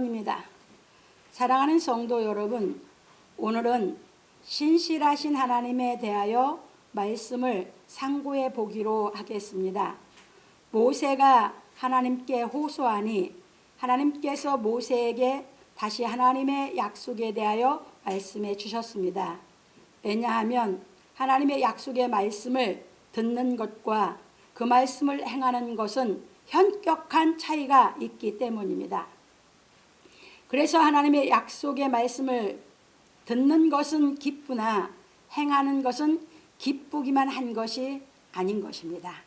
입니다. 사랑하는 성도 여러분, 오늘은 신실하신 하나님에 대하여 말씀을 상고해 보기로 하겠습니다. 모세가 하나님께 호소하니 하나님께서 모세에게 다시 하나님의 약속에 대하여 말씀해 주셨습니다. 왜냐하면 하나님의 약속의 말씀을 듣는 것과 그 말씀을 행하는 것은 현격한 차이가 있기 때문입니다. 그래서 하나님의 약속의 말씀을 듣는 것은 기쁘나 행하는 것은 기쁘기만 한 것이 아닌 것입니다.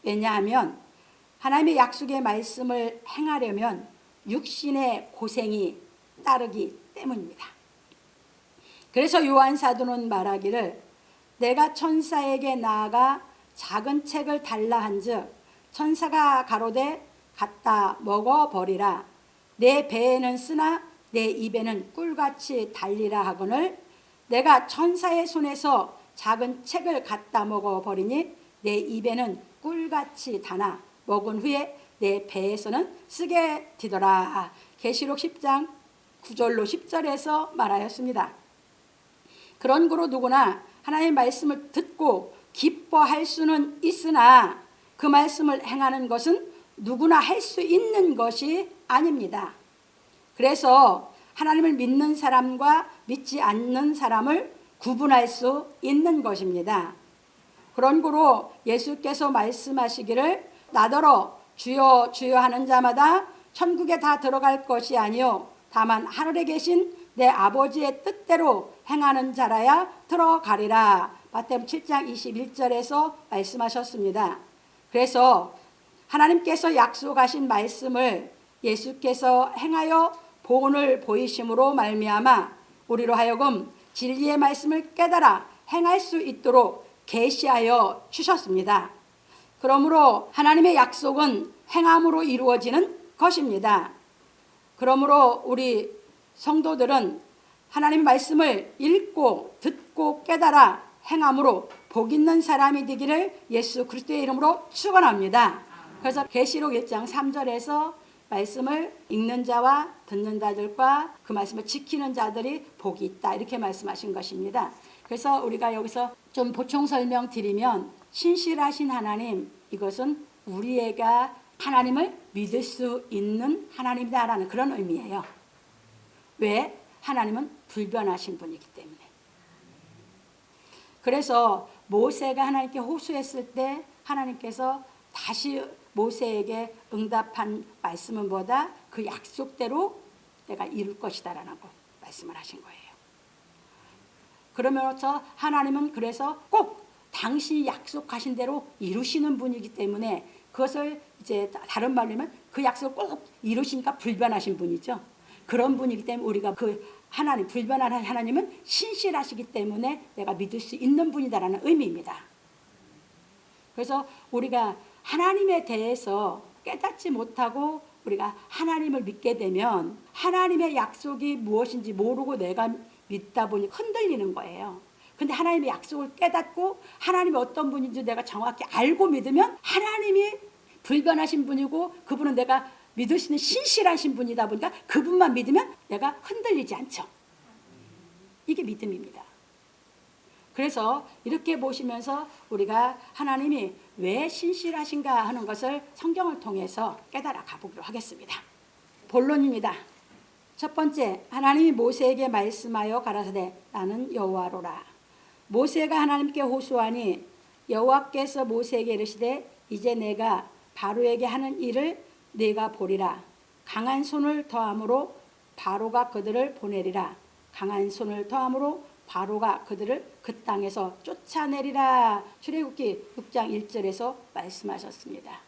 왜냐하면 하나님의 약속의 말씀을 행하려면 육신의 고생이 따르기 때문입니다. 그래서 요한 사도는 말하기를 내가 천사에게 나아가 작은 책을 달라 한즉 천사가 가로되 갖다 먹어버리라. 내 배에는 쓰나 내 입에는 꿀같이 달리라 하거늘 내가 천사의 손에서 작은 책을 갖다 먹어버리니 내 입에는 꿀같이 다나 먹은 후에 내 배에서는 쓰게 되더라. 계시록 10장 9절로 10절에서 말하였습니다. 그러므로 누구나 하나님의 말씀을 듣고 기뻐할 수는 있으나 그 말씀을 행하는 것은 누구나 할 수 있는 것이 아닙니다. 그래서 하나님을 믿는 사람과 믿지 않는 사람을 구분할 수 있는 것입니다. 그러므로 예수께서 말씀하시기를 나더러 주여 주여 하는 자마다 천국에 다 들어갈 것이 아니요 다만 하늘에 계신 내 아버지의 뜻대로 행하는 자라야 들어가리라. 마태복음 7장 21절에서 말씀하셨습니다. 그래서 하나님께서 약속하신 말씀을 예수께서 행하여 본을 보이심으로 말미암아 우리로 하여금 진리의 말씀을 깨달아 행할 수 있도록 계시하여 주셨습니다. 그러므로 하나님의 약속은 행함으로 이루어지는 것입니다. 그러므로 우리 성도들은 하나님의 말씀을 읽고 듣고 깨달아 행함으로 복 있는 사람이 되기를 예수 그리스도의 이름으로 축원합니다. 그래서 계시록 1장 3절에서 말씀을 읽는 자와 듣는 자들과 그 말씀을 지키는 자들이 복이 있다 이렇게 말씀하신 것입니다. 그래서 우리가 여기서 좀 보충 설명 드리면 신실하신 하나님, 이것은 우리가 하나님을 믿을 수 있는 하나님이다라는 그런 의미예요. 왜? 하나님은 불변하신 분이기 때문에. 그래서 모세가 하나님께 호소했을 때 하나님께서 다시 모세에게 응답한 말씀은 뭐다? 그 약속대로 내가 이룰 것이다 라고 말씀을 하신 거예요. 그러면서 하나님은 그래서 꼭 당신이 약속하신 대로 이루시는 분이기 때문에 그것을 이제 다른 말로 하면 그 약속을 꼭 이루시니까 불변하신 분이죠. 그런 분이기 때문에 우리가 그 하나님, 불변한 하나님은 신실하시기 때문에 내가 믿을 수 있는 분이다라는 의미입니다. 그래서 우리가 하나님에 대해서 깨닫지 못하고 우리가 하나님을 믿게 되면 하나님의 약속이 무엇인지 모르고 내가 믿다 보니 흔들리는 거예요. 근데 하나님의 약속을 깨닫고 하나님이 어떤 분인지 내가 정확히 알고 믿으면 하나님이 불변하신 분이고 그분은 내가 믿을 수 있는 신실하신 분이다 보니까 그분만 믿으면 내가 흔들리지 않죠. 이게 믿음입니다. 그래서 이렇게 보시면서 우리가 하나님이 왜 신실하신가 하는 것을 성경을 통해서 깨달아 가보기로 하겠습니다. 본론입니다. 첫 번째, 하나님이 모세에게 말씀하여 가라사대 나는 여호와로라. 모세가 하나님께 호소하니 여호와께서 모세에게 이르시되 이제 내가 바로에게 하는 일을 네가 보리라. 강한 손을 더함으로 바로가 그들을 보내리라. 강한 손을 더함으로 바로가 그들을 그 땅에서 쫓아내리라. 출애굽기 6장 1절에서 말씀하셨습니다.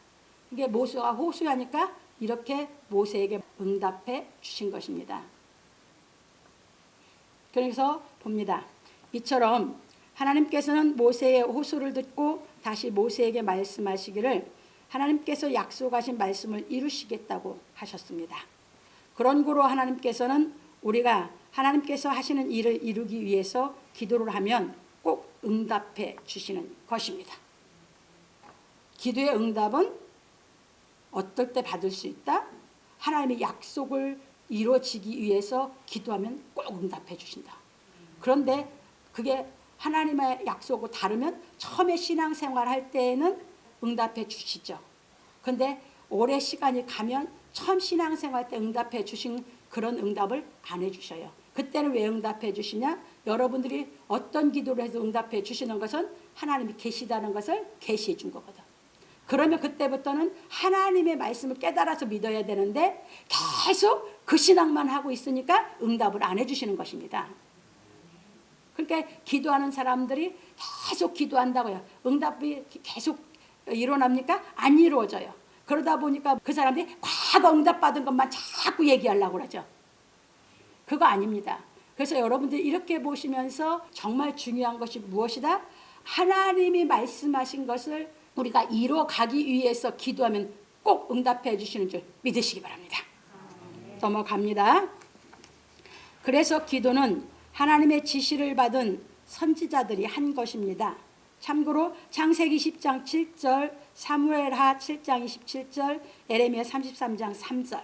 이게 모세가 호소하니까 이렇게 모세에게 응답해 주신 것입니다. 그래서 봅니다. 이처럼 하나님께서는 모세의 호소를 듣고 다시 모세에게 말씀하시기를 하나님께서 약속하신 말씀을 이루시겠다고 하셨습니다. 그런 고로 하나님께서는 우리가 하나님께서 하시는 일을 이루기 위해서 기도를 하면 꼭 응답해 주시는 것입니다. 기도의 응답은 어떨 때 받을 수 있다? 하나님의 약속을 이루어지기 위해서 기도하면 꼭 응답해 주신다. 그런데 그게 하나님의 약속과 다르면 처음에 신앙생활 할 때에는 응답해 주시죠. 근데 오래 시간이 가면 처음 신앙생활 때 응답해 주신 그런 응답을 안 해주셔요. 그때는 왜 응답해 주시냐? 여러분들이 어떤 기도를 해서 응답해 주시는 것은 하나님이 계시다는 것을 계시해 준 거거든. 그러면 그때부터는 하나님의 말씀을 깨달아서 믿어야 되는데 계속 그 신앙만 하고 있으니까 응답을 안 해주시는 것입니다. 그러니까 기도하는 사람들이 계속 기도한다고요. 응답이 계속 일어납니까? 안 이루어져요. 그러다 보니까 그 사람들이 과거 응답받은 것만 자꾸 얘기하려고 그러죠. 그거 아닙니다. 그래서 여러분들이 이렇게 보시면서 정말 중요한 것이 무엇이다? 하나님이 말씀하신 것을 우리가 이뤄가기 위해서 기도하면 꼭 응답해 주시는 줄 믿으시기 바랍니다. 넘어갑니다. 그래서 기도는 하나님의 지시를 받은 선지자들이 한 것입니다. 참고로 창세기 10장 7절, 사무엘하 7장 27절, 에레미야 33장 3절.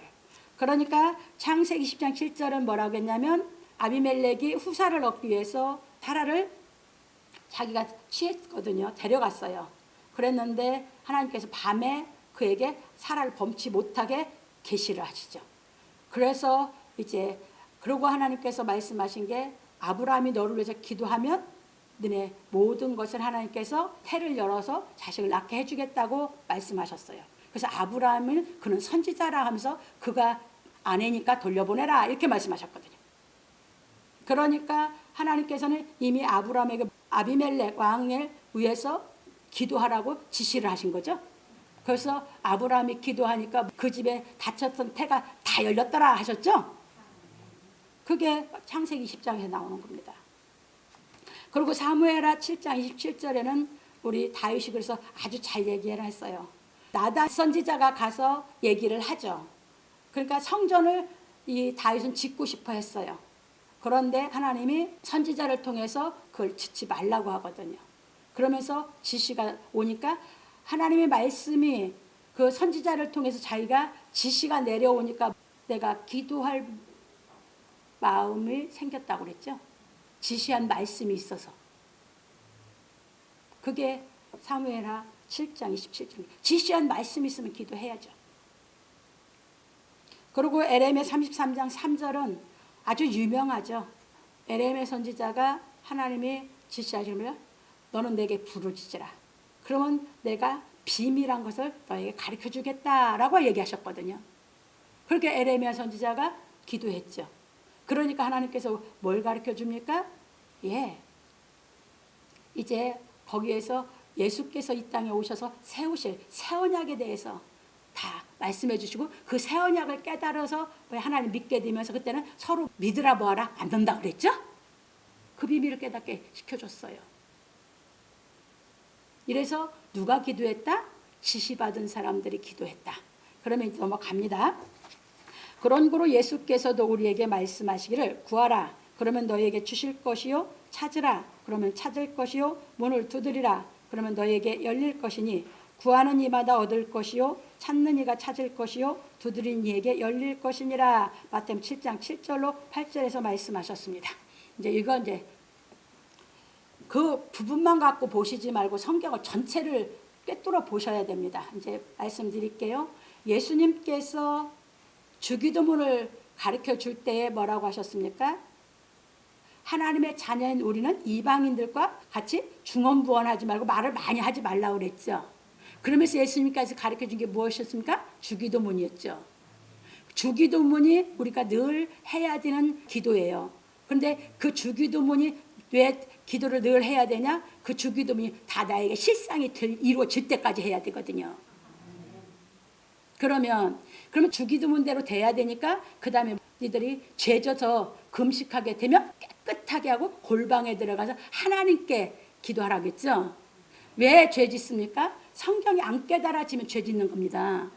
그러니까 창세기 10장 7절은 뭐라고 했냐면 아비멜렉이 후사를 얻기 위해서 사라를 자기가 취했거든요. 데려갔어요. 그랬는데 하나님께서 밤에 그에게 사라를 범치 못하게 계시를 하시죠. 그래서 이제 그러고 하나님께서 말씀하신 게 아브라함이 너를 위해서 기도하면 너네 모든 것을 하나님께서 태를 열어서 자식을 낳게 해주겠다고 말씀하셨어요. 그래서 아브라함은 그는 선지자라 하면서 그가 아내니까 돌려보내라 이렇게 말씀하셨거든요. 그러니까 하나님께서는 이미 아브라함에게 아비멜렉 왕을 위해서 기도하라고 지시를 하신 거죠. 그래서 아브라함이 기도하니까 그 집에 닫혔던 태가 다 열렸더라 하셨죠. 그게 창세기 10장에서 나오는 겁니다. 그리고 사무엘하 7장 27절에는 우리 다윗이 그래서 아주 잘 얘기를 했어요. 나단 선지자가 가서 얘기를 하죠. 그러니까 성전을 이 다윗은 짓고 싶어 했어요. 그런데 하나님이 선지자를 통해서 그걸 짓지 말라고 하거든요. 그러면서 지시가 오니까 하나님의 말씀이 그 선지자를 통해서 자기가 지시가 내려오니까 내가 기도할 마음이 생겼다고 그랬죠. 지시한 말씀이 있어서. 그게 사무엘하 7장 27절. 지시한 말씀이 있으면 기도해야죠. 그리고 에레미야 33장 3절은 아주 유명하죠. 에레미야 선지자가 하나님이 지시하시면 너는 내게 부르짖으라. 그러면 내가 비밀한 것을 너에게 가르쳐 주겠다라고 얘기하셨거든요. 그렇게 에레미야 선지자가 기도했죠. 그러니까 하나님께서 뭘 가르쳐 줍니까? 예. 이제 거기에서 예수께서 이 땅에 오셔서 세우실 새 언약에 대해서 다 말씀해 주시고 그 새 언약을 깨달아서 하나님 믿게 되면서 그때는 서로 믿으라 뭐하라 안 된다고 그랬죠? 그 비밀을 깨닫게 시켜줬어요. 이래서 누가 기도했다? 지시받은 사람들이 기도했다. 그러면 이제 넘어갑니다. 그런 거로 예수께서도 우리에게 말씀하시기를 구하라. 그러면 너에게 주실 것이요. 찾으라. 그러면 찾을 것이요. 문을 두드리라. 그러면 너에게 열릴 것이니 구하는 이마다 얻을 것이요. 찾는 이가 찾을 것이요. 두드린 이에게 열릴 것이니라. 마태복음 7장 7절로 8절에서 말씀하셨습니다. 이제 이거 이제 그 부분만 갖고 보시지 말고 성경을 전체를 꿰뚫어 보셔야 됩니다. 이제 말씀드릴게요. 예수님께서 주기도문을 가르쳐 줄 때에 뭐라고 하셨습니까? 하나님의 자녀인 우리는 이방인들과 같이 중언부언하지 말고 말을 많이 하지 말라고 그랬죠. 그러면서 예수님께서 가르쳐 준 게 무엇이었습니까? 주기도문이었죠. 주기도문이 우리가 늘 해야 되는 기도예요. 그런데 그 주기도문이 왜 기도를 늘 해야 되냐? 그 주기도문이 다 나에게 실상이 이루어질 때까지 해야 되거든요. 그러면 주기도문대로 돼야 되니까 그 다음에 니들이 죄져서 금식하게 되면 깨끗하게 하고 골방에 들어가서 하나님께 기도하라겠죠. 왜 죄 짓습니까? 성경이 안 깨달아지면 죄 짓는 겁니다.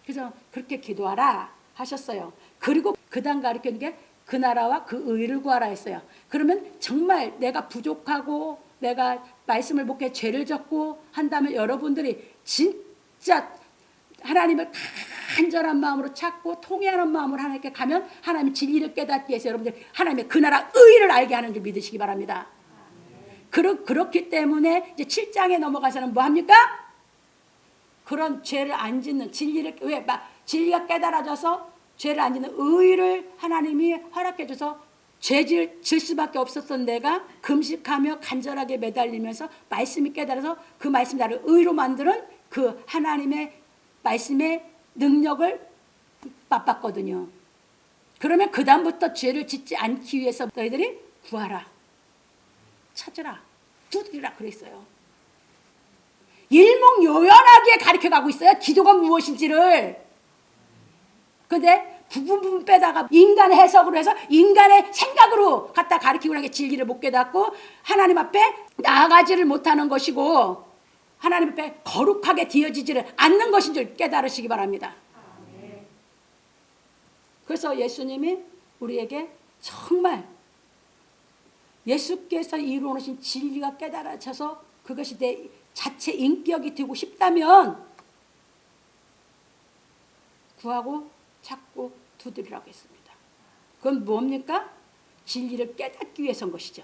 그래서 그렇게 기도하라 하셨어요. 그리고 그 다음 가르치는 게 그 나라와 그 의를 구하라 했어요. 그러면 정말 내가 부족하고 내가 말씀을 못해 죄를 졌고 한다면 여러분들이 진짜 하나님을 간절한 마음으로 찾고 통회하는 마음으로 하나님께 가면 하나님의 진리를 깨닫기 위해서 여러분들 하나님의 그 나라 의를 알게 하는 줄 믿으시기 바랍니다. 그렇기 때문에 이제 7장에 넘어가서는 뭐 합니까? 그런 죄를 안 짓는 진리를 진리가 깨달아져서 죄를 안 짓는 의를 하나님이 허락해 줘서 죄질 질 수밖에 없었던 내가 금식하며 간절하게 매달리면서 말씀이 깨달아서 그 말씀 나를 의로 만드는 그 하나님의 말씀의 능력을 맛봤거든요. 그러면 그 다음부터 죄를 짓지 않기 위해서 너희들이 구하라, 찾으라, 두드리라 그랬어요. 일목요연하게 가르쳐가고 있어요. 기도가 무엇인지를. 그런데 부분 빼다가 인간의 해석으로 해서 인간의 생각으로 갖다 가르치고 나게 진리를 못 깨닫고 하나님 앞에 나아가지를 못하는 것이고 하나님 앞에 거룩하게 되어지지를 않는 것인 줄 깨달으시기 바랍니다. 그래서 예수님이 우리에게 정말 예수께서 이루어놓으신 진리가 깨달아져서 그것이 내 자체 인격이 되고 싶다면 구하고 찾고 두드리라고 했습니다. 그건 뭡니까? 진리를 깨닫기 위해서인 것이죠.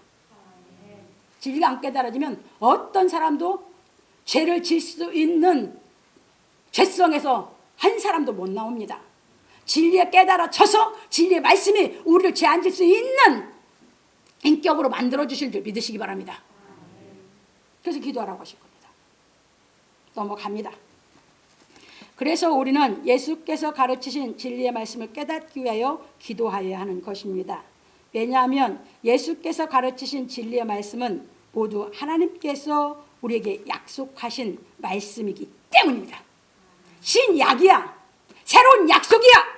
진리가 안 깨달아지면 어떤 사람도 죄를 질 수 있는 죄성에서 한 사람도 못 나옵니다. 진리에 깨달아져서 진리의 말씀이 우리를 죄 안 질 수 있는 인격으로 만들어주실 줄 믿으시기 바랍니다. 그래서 기도하라고 하실 겁니다. 넘어갑니다. 그래서 우리는 예수께서 가르치신 진리의 말씀을 깨닫기 위하여 기도하여야 하는 것입니다. 왜냐하면 예수께서 가르치신 진리의 말씀은 모두 하나님께서 우리에게 약속하신 말씀이기 때문입니다. 신약이야. 새로운 약속이야.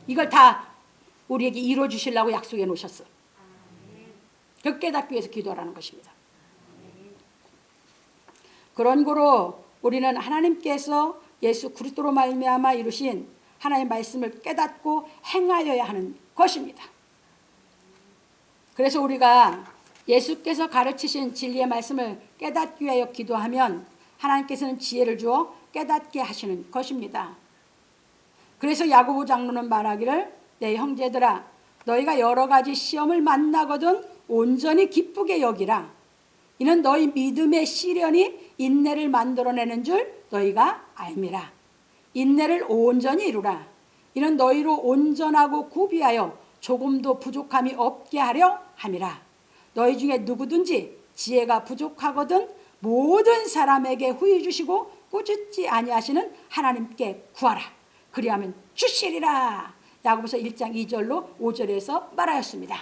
이걸 다 우리에게 이루어 주시려고 약속해 놓으셨어. 그 깨닫기 위해서 기도하라는 것입니다. 그런 거로 우리는 하나님께서 예수 그리스도로 말미암아 이루신 하나님의 말씀을 깨닫고 행하여야 하는 것입니다. 그래서 우리가 예수께서 가르치신 진리의 말씀을 깨닫기 위하여 기도하면 하나님께서는 지혜를 주어 깨닫게 하시는 것입니다. 그래서 야고보 장로는 말하기를 내 형제들아 너희가 여러 가지 시험을 만나거든 온전히 기쁘게 여기라. 이는 너희 믿음의 시련이 인내를 만들어내는 줄 너희가 알미라. 인내를 온전히 이루라. 이는 너희로 온전하고 구비하여 조금도 부족함이 없게 하려 함이라. 너희 중에 누구든지 지혜가 부족하거든 모든 사람에게 후히 주시고 꾸짖지 아니하시는 하나님께 구하라. 그리하면 주시리라. 야고보서 1장 2절로 5절에서 말하였습니다.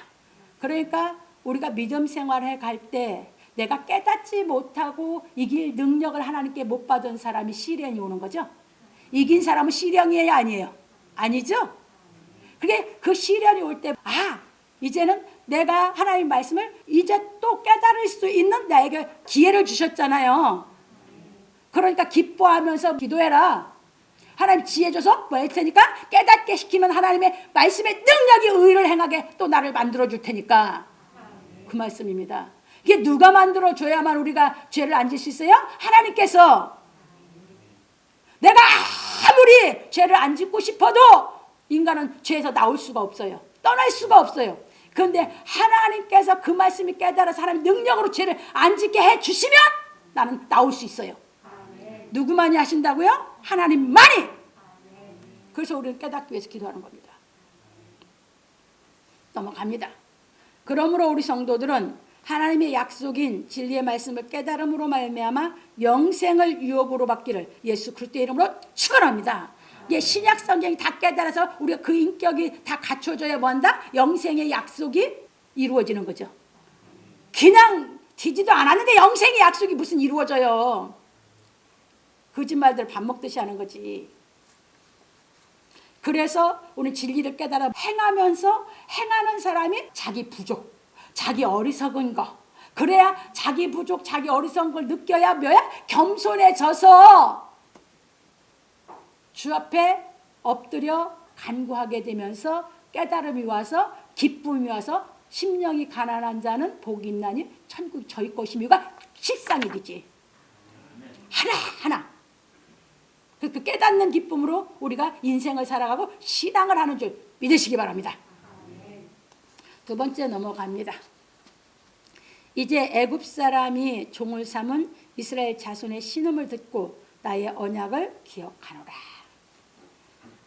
그러니까 우리가 믿음 생활을 갈 때 내가 깨닫지 못하고 이길 능력을 하나님께 못 받은 사람이 시련이 오는 거죠. 이긴 사람은 시련이에요, 아니에요? 아니죠? 그게 그 시련이 올 때 이제는 내가 하나님 말씀을 이제 또 깨달을 수 있는 나에게 기회를 주셨잖아요. 그러니까 기뻐하면서 기도해라. 하나님 지혜 줘서 뭐 할 테니까 깨닫게 시키면 하나님의 말씀의 능력이 의를 행하게 또 나를 만들어 줄 테니까. 그 말씀입니다. 이게 누가 만들어 줘야만 우리가 죄를 안 질 수 있어요? 하나님께서. 내가 아무리 죄를 안 짓고 싶어도 인간은 죄에서 나올 수가 없어요. 떠날 수가 없어요. 그런데 하나님께서 그 말씀이 깨달아서 하나님 능력으로 죄를 안 짓게 해주시면 나는 나올 수 있어요. 누구만이 하신다고요? 하나님만이. 그래서 우리는 깨닫기 위해서 기도하는 겁니다. 넘어갑니다. 그러므로 우리 성도들은 하나님의 약속인 진리의 말씀을 깨달음으로 말미암아 영생을 유업으로 받기를 예수 그리스도의 이름으로 축원합니다. 예, 신약 성경이 다 깨달아서 우리가 그 인격이 다 갖춰져야 뭐한다? 영생의 약속이 이루어지는 거죠. 그냥 되지도 않았는데 영생의 약속이 무슨 이루어져요. 거짓말들 밥 먹듯이 하는 거지. 그래서 오늘 진리를 깨달아 행하면서 행하는 사람이 자기 부족, 자기 어리석은 거. 그래야 자기 부족, 자기 어리석은 걸 느껴야 뭐야? 겸손해져서 주 앞에 엎드려 간구하게 되면서 깨달음이 와서 기쁨이 와서 심령이 가난한 자는 복이 있나니 천국이 저희 것이미가 실상이 되지. 하나하나. 그 깨닫는 기쁨으로 우리가 인생을 살아가고 신앙을 하는 줄 믿으시기 바랍니다. 두 번째 넘어갑니다. 이제 애굽 사람이 종을 삼은 이스라엘 자손의 신음을 듣고 나의 언약을 기억하노라.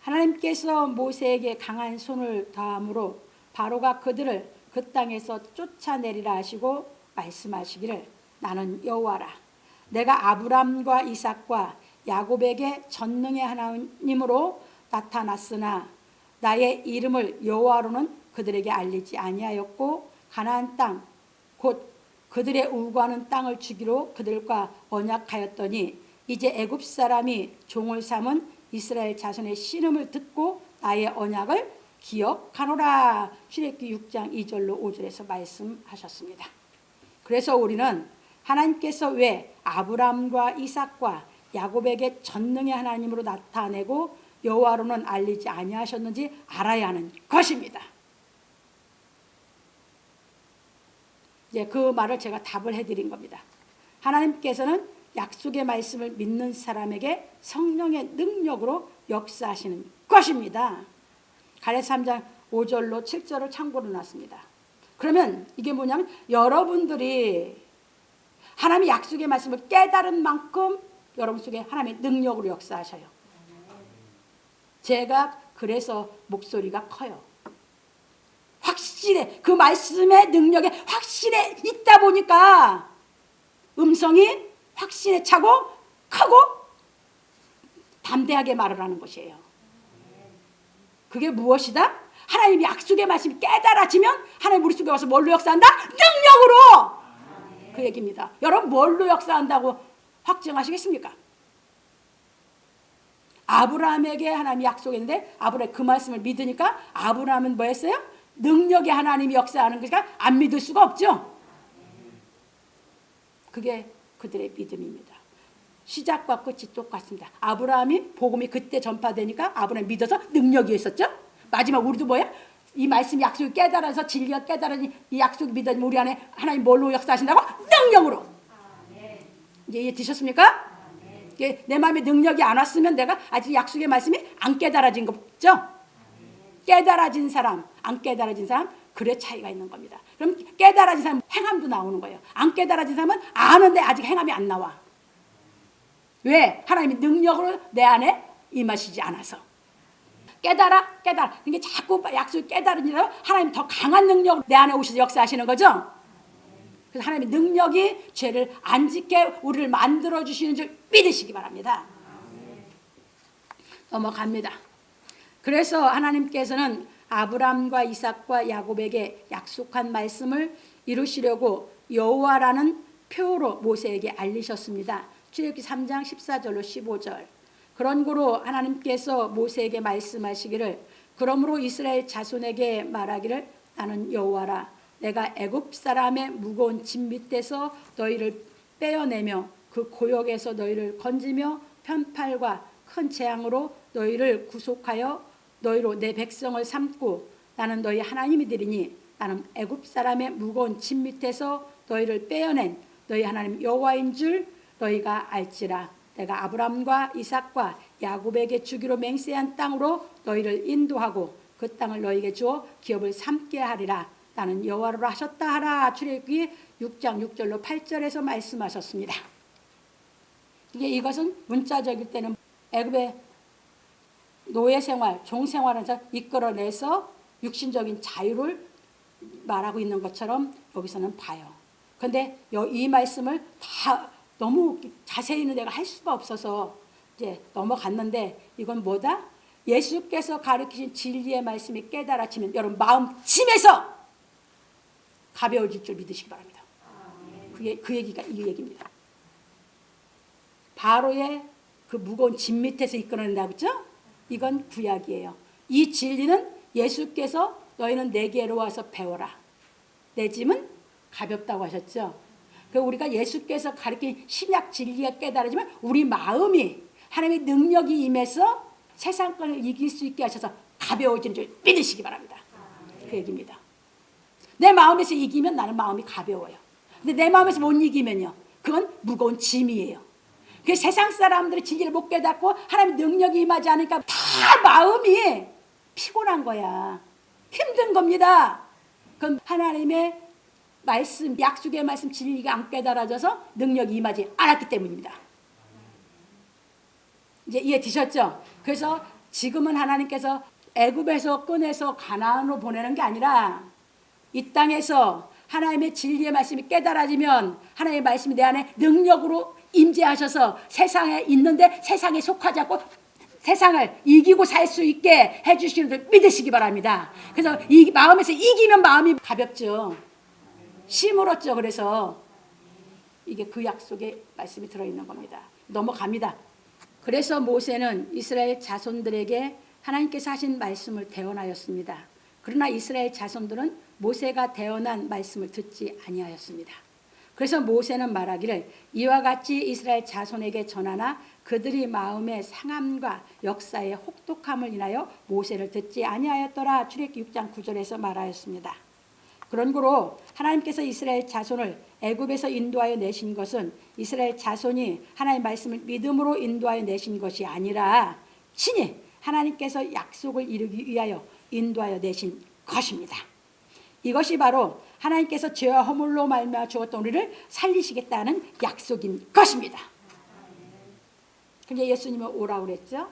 하나님께서 모세에게 강한 손을 다함으로 바로가 그들을 그 땅에서 쫓아내리라 하시고 말씀하시기를 나는 여호와라. 내가 아브람과 이삭과 야곱에게 전능의 하나님으로 나타났으나 나의 이름을 여호와로는 그들에게 알리지 아니하였고 가나안 땅 곧 그들의 우구하는 땅을 주기로 그들과 언약하였더니 이제 애굽 사람이 종을 삼은 이스라엘 자손의 신음을 듣고 나의 언약을 기억하노라. 출애굽기 6장 2절로 5절에서 말씀하셨습니다. 그래서 우리는 하나님께서 왜 아브람과 이삭과 야곱에게 전능의 하나님으로 나타내고 여호와로는 알리지 아니하셨는지 알아야 하는 것입니다. 이제 그 말을 제가 답을 해드린 겁니다. 하나님께서는 약속의 말씀을 믿는 사람에게 성령의 능력으로 역사하시는 것입니다. 갈라디아서 3장 5절로 7절을 참고로 놨습니다. 그러면 이게 뭐냐면 여러분들이 하나님의 약속의 말씀을 깨달은 만큼 여러분 속에 하나님의 능력으로 역사하셔요. 제가 그래서 목소리가 커요. 확실해. 그 말씀의 능력에 확실해 있다 보니까 음성이 확신에 차고 크고 담대하게 말을 하는 것이에요. 그게 무엇이다? 하나님이 약속의 말씀이 깨달아지면 하나님 우리 속에 와서 뭘로 역사한다? 능력으로! 그 얘기입니다. 여러분 뭘로 역사한다고 확증하시겠습니까? 아브라함에게 하나님이 약속했는데 아브라함이 그 말씀을 믿으니까 아브라함은 뭐 했어요? 능력의 하나님이 역사하는 거니까 안 믿을 수가 없죠. 그게 그들의 믿음입니다. 시작과 끝이 똑같습니다. 아브라함이 복음이 그때 전파되니까 아브라함이 믿어서 능력이 있었죠. 마지막 우리도 뭐야? 이 말씀 약속이 깨달아서 진리가 깨달아서 이 약속이 믿어지면 우리 안에 하나님 뭘로 역사하신다고? 능력으로. 이제 이해 되셨습니까? 내 마음에 능력이 안 왔으면 내가 아직 약속의 말씀이 안 깨달아진 거죠. 깨달아진 사람, 안 깨달아진 사람, 그래 차이가 있는 겁니다. 그럼 깨달아진 사람은 행함도 나오는 거예요. 안 깨달아진 사람은 아는데 아직 행함이 안 나와. 왜? 하나님이 능력으로 내 안에 임하시지 않아서. 깨달아. 그러니까 자꾸 약속을 깨달으니까 하나님 더 강한 능력으로 내 안에 오셔서 역사하시는 거죠. 그래서 하나님의 능력이 죄를 안 짓게 우리를 만들어주시는 줄 믿으시기 바랍니다. 넘어갑니다. 그래서 하나님께서는 아브람과 이삭과 야곱에게 약속한 말씀을 이루시려고 여호와라는 표로 모세에게 알리셨습니다. 출애굽기 3장 14절로 15절. 그런 고로 하나님께서 모세에게 말씀하시기를 그러므로 이스라엘 자손에게 말하기를 나는 여호와라. 내가 애굽 사람의 무거운 짐 밑에서 너희를 떼어내며 그 고역에서 너희를 건지며 편팔과 큰 재앙으로 너희를 구속하여 너희로 내 백성을 삼고 나는 너희 하나님이 되리니 나는 애굽 사람의 무거운 짐 밑에서 너희를 빼어낸 너희 하나님 여호와인 줄 너희가 알지라. 내가 아브람과 이삭과 야곱에게 주기로 맹세한 땅으로 너희를 인도하고 그 땅을 너희에게 주어 기업을 삼게 하리라. 나는 여호와로 하셨다 하라. 출애굽기 6장 6절로 8절에서 말씀하셨습니다. 이것은 문자적일 때는 애굽의 노예 생활, 종 생활에서 이끌어내서 육신적인 자유를 말하고 있는 것처럼 여기서는 봐요. 그런데 이 말씀을 다 너무 자세히는 내가 할 수가 없어서 이제 넘어갔는데 이건 뭐다? 예수께서 가르치신 진리의 말씀이 깨달아지면 여러분 마음쯤에서 가벼워질 줄 믿으시기 바랍니다. 그게 그 얘기가 이 얘기입니다. 바로의 그 무거운 짐 밑에서 이끌어낸다고 했죠? 이건 구약이에요. 이 진리는 예수께서 너희는 내게로 와서 배워라. 내 짐은 가볍다고 하셨죠. 그 우리가 예수께서 가르친 신약 진리가 깨달아지면 우리 마음이 하나님의 능력이 임해서 세상 것을 이길 수 있게 하셔서 가벼워지는 줄 믿으시기 바랍니다. 그 얘기입니다. 내 마음에서 이기면 나는 마음이 가벼워요. 근데 내 마음에서 못 이기면요. 그건 무거운 짐이에요. 그 세상 사람들이 진리를 못 깨닫고 하나님 능력이 임하지 않으니까 다 마음이 피곤한 거야. 힘든 겁니다. 그럼 하나님의 말씀, 약속의 말씀 진리가 안 깨달아져서 능력이 임하지 않았기 때문입니다. 이제 이해되셨죠? 그래서 지금은 하나님께서 애굽에서 꺼내서 가나안으로 보내는 게 아니라 이 땅에서 하나님의 진리의 말씀이 깨달아지면 하나님의 말씀이 내 안에 능력으로 임재하셔서 세상에 있는데 세상에 속하지 않고 세상을 이기고 살 수 있게 해주시는 줄 믿으시기 바랍니다. 그래서 이 마음에서 이기면 마음이 가볍죠. 심으렀죠. 그래서 이게 그 약속의 말씀이 들어있는 겁니다. 넘어갑니다. 그래서 모세는 이스라엘 자손들에게 하나님께서 하신 말씀을 대언하였습니다. 그러나 이스라엘 자손들은 모세가 대언한 말씀을 듣지 아니하였습니다. 그래서 모세는 말하기를 이와 같이 이스라엘 자손에게 전하나 그들이 마음의 상함과 역사의 혹독함을 인하여 모세를 듣지 아니하였더라. 출애굽기 6장 9절에서 말하였습니다. 그러므로 하나님께서 이스라엘 자손을 애굽에서 인도하여 내신 것은 이스라엘 자손이 하나님의 말씀을 믿음으로 인도하여 내신 것이 아니라 친히 하나님께서 약속을 이루기 위하여 인도하여 내신 것입니다. 이것이 바로 하나님께서 죄와 허물로 말미암아 죽었던 우리를 살리시겠다는 약속인 것입니다. 그러니까 예수님은 오라고 그랬죠.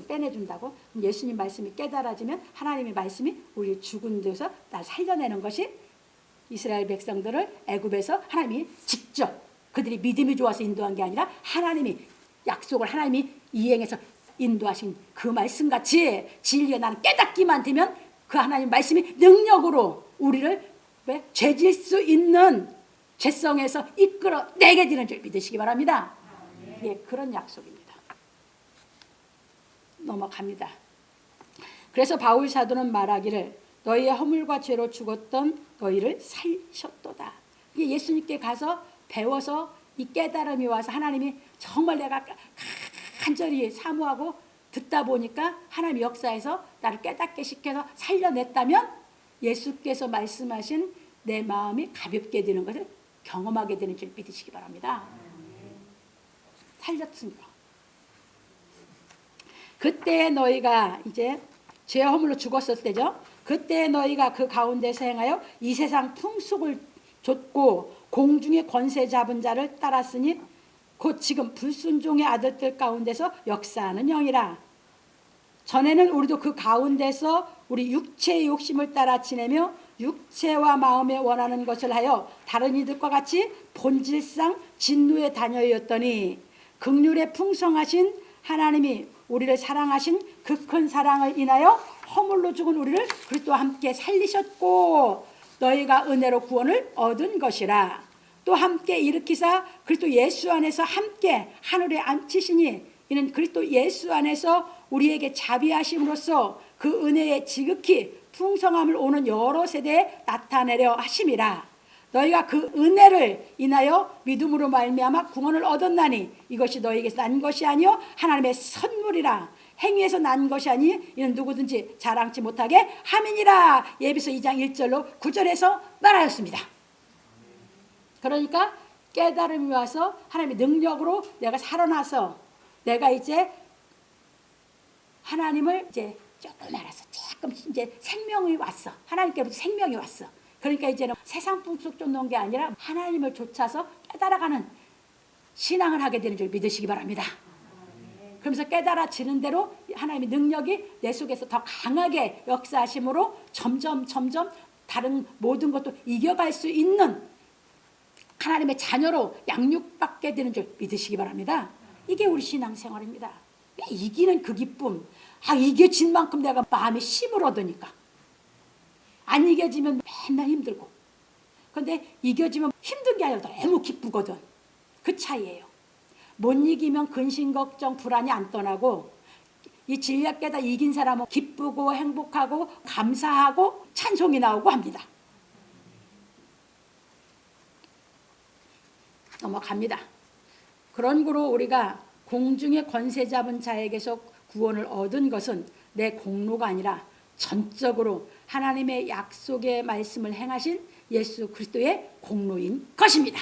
빼내준다고. 예수님 말씀이 깨달아지면 하나님의 말씀이 우리 죽은 데서 날 살려내는 것이 이스라엘 백성들을 애굽에서 하나님이 직접 그들이 믿음이 좋아서 인도한 게 아니라 하나님이 약속을 하나님이 이행해서 인도하신 그 말씀같이 진리에 나는 깨닫기만 되면 그 하나님 말씀이 능력으로 우리를 죄질 수 있는 죄성에서 이끌어내게 되는 줄 믿으시기 바랍니다. 예, 그런 약속입니다. 넘어갑니다. 그래서 바울 사도는 말하기를 너희의 허물과 죄로 죽었던 너희를 살리셨도다. 예수님께 가서 배워서 이 깨달음이 와서 하나님이 정말 내가 간절히 사모하고 듣다 보니까 하나님 역사에서 나를 깨닫게 시켜서 살려냈다면 예수께서 말씀하신 내 마음이 가볍게 되는 것을 경험하게 되는 줄 믿으시기 바랍니다. 살렸은 거. 그때 너희가 이제 죄와 허물로 죽었을 때죠. 그때 너희가 그 가운데서 행하여 이 세상 풍속을 좇고 공중의 권세 잡은 자를 따랐으니 곧 지금 불순종의 아들들 가운데서 역사하는 영이라. 전에는 우리도 그 가운데서 우리 육체의 욕심을 따라 지내며 육체와 마음에 원하는 것을 하여 다른 이들과 같이 본질상 진노의 다녀였더니 긍휼에 풍성하신 하나님이 우리를 사랑하신 그 큰 사랑을 인하여 허물로 죽은 우리를 그리스도와 함께 살리셨고 너희가 은혜로 구원을 얻은 것이라. 또 함께 일으키사 그리스도 예수 안에서 함께 하늘에 앉히시니 이는 그리스도 예수 안에서 우리에게 자비하심으로써 그 은혜의 지극히 풍성함을 오는 여러 세대에 나타내려 하심이라. 너희가 그 은혜를 인하여 믿음으로 말미암아 구원을 얻었나니 이것이 너희에게서 난 것이 아니요 하나님의 선물이라. 행위에서 난 것이 아니 이는 누구든지 자랑치 못하게 함이니라. 예비서 2장 1절로 9절에서 말하였습니다. 그러니까 깨달음이 와서 하나님의 능력으로 내가 살아나서 내가 이제 하나님을 이제 조금 알아서 조금 이제 생명이 왔어. 하나님께로부터 생명이 왔어. 그러니까 이제는 세상 풍속 쫓는 게 아니라 하나님을 쫓아서 깨달아가는 신앙을 하게 되는 줄 믿으시기 바랍니다. 그러면서 깨달아지는 대로 하나님의 능력이 내 속에서 더 강하게 역사하심으로 점점 다른 모든 것도 이겨갈 수 있는 하나님의 자녀로 양육받게 되는 줄 믿으시기 바랍니다. 이게 우리 신앙생활입니다. 이기는 그 기쁨. 이겨진 만큼 내가 마음에 힘을 얻으니까. 안 이겨지면 맨날 힘들고. 그런데 이겨지면 힘든 게 아니라 너무 기쁘거든. 그 차이예요. 못 이기면 근심, 걱정, 불안이 안 떠나고 이 진리를 깨다 이긴 사람은 기쁘고 행복하고 감사하고 찬송이 나오고 합니다. 넘어갑니다. 그런 거로 우리가 공중의 권세 잡은 자에게서 구원을 얻은 것은 내 공로가 아니라 전적으로 하나님의 약속의 말씀을 행하신 예수 그리스도의 공로인 것입니다.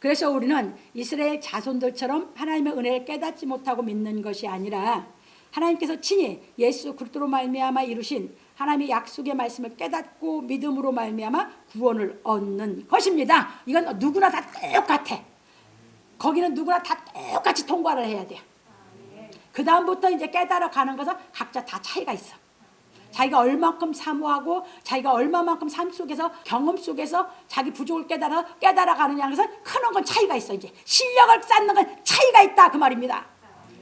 그래서 우리는 이스라엘 자손들처럼 하나님의 은혜를 깨닫지 못하고 믿는 것이 아니라 하나님께서 친히 예수 그리스도로 말미암아 이루신 하나님의 약속의 말씀을 깨닫고 믿음으로 말미암아 구원을 얻는 것입니다. 이건 누구나 다 똑같아. 거기는 누구나 다 똑같이 통과를 해야 돼요. 그 다음부터 이제 깨달아 가는 것은 각자 다 차이가 있어. 자기가 얼마만큼 사모하고 자기가 얼마만큼 삶 속에서 경험 속에서 자기 부족을 깨달아 가느냐 것은 크는 건 차이가 있어. 이제 실력을 쌓는 건 차이가 있다 그 말입니다.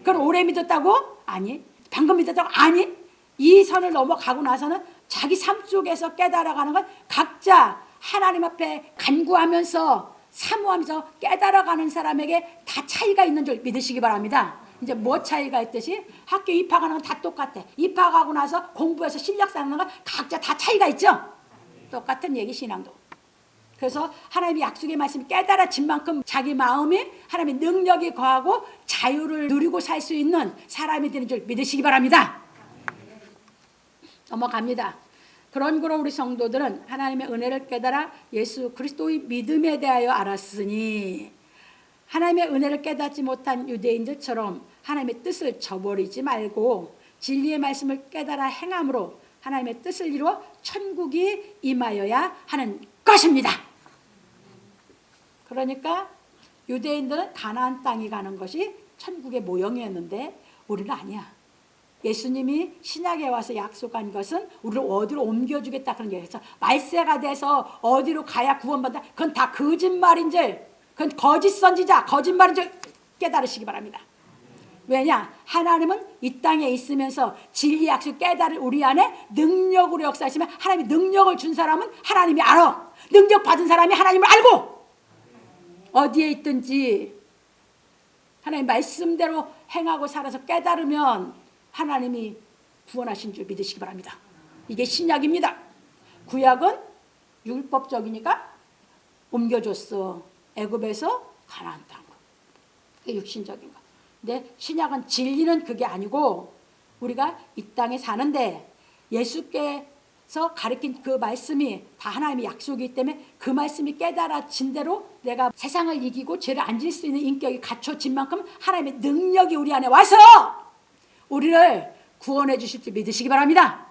그럼 오래 믿었다고? 아니. 방금 믿었다고? 아니. 이 선을 넘어가고 나서는 자기 삶 속에서 깨달아 가는 건 각자 하나님 앞에 간구하면서 사모하면서 깨달아 가는 사람에게 다 차이가 있는 줄 믿으시기 바랍니다. 이제 뭐 차이가 있듯이 학교 입학하는 건 다 똑같아. 입학하고 나서 공부해서 실력 쌓는 건 각자 다 차이가 있죠. 똑같은 얘기 신앙도. 그래서 하나님의 약속의 말씀을 깨달아진 만큼 자기 마음이 하나님의 능력이 거하고 자유를 누리고 살 수 있는 사람이 되는 줄 믿으시기 바랍니다. 넘어갑니다. 그런 거로 우리 성도들은 하나님의 은혜를 깨달아 예수 그리스도의 믿음에 대하여 알았으니 하나님의 은혜를 깨닫지 못한 유대인들처럼 하나님의 뜻을 저버리지 말고 진리의 말씀을 깨달아 행함으로 하나님의 뜻을 이루어 천국이 임하여야 하는 것입니다. 그러니까 유대인들은 가나안 땅이 가는 것이 천국의 모형이었는데 우리는 아니야. 예수님이 신약에 와서 약속한 것은 우리를 어디로 옮겨주겠다 그런 얘기해서 말세가 돼서 어디로 가야 구원받다. 그건 다 거짓말인 줄, 그건 거짓 선지자, 거짓말인 줄 깨달으시기 바랍니다. 왜냐? 하나님은 이 땅에 있으면서 진리 약속 깨달을 우리 안에 능력으로 역사하시면 하나님이 능력을 준 사람은 하나님이 알아. 능력 받은 사람이 하나님을 알고 어디에 있든지 하나님 말씀대로 행하고 살아서 깨달으면 하나님이 구원하신 줄 믿으시기 바랍니다. 이게 신약입니다. 구약은 율법적이니까 옮겨줬어. 애굽에서 가나안 땅으로. 그게 육신적인 거. 근데 신약은 진리는 그게 아니고 우리가 이 땅에 사는데 예수께서 가르친 그 말씀이 다 하나님의 약속이기 때문에 그 말씀이 깨달아진 대로 내가 세상을 이기고 죄를 안 질 수 있는 인격이 갖춰진 만큼 하나님의 능력이 우리 안에 와서 우리를 구원해 주실 줄 믿으시기 바랍니다.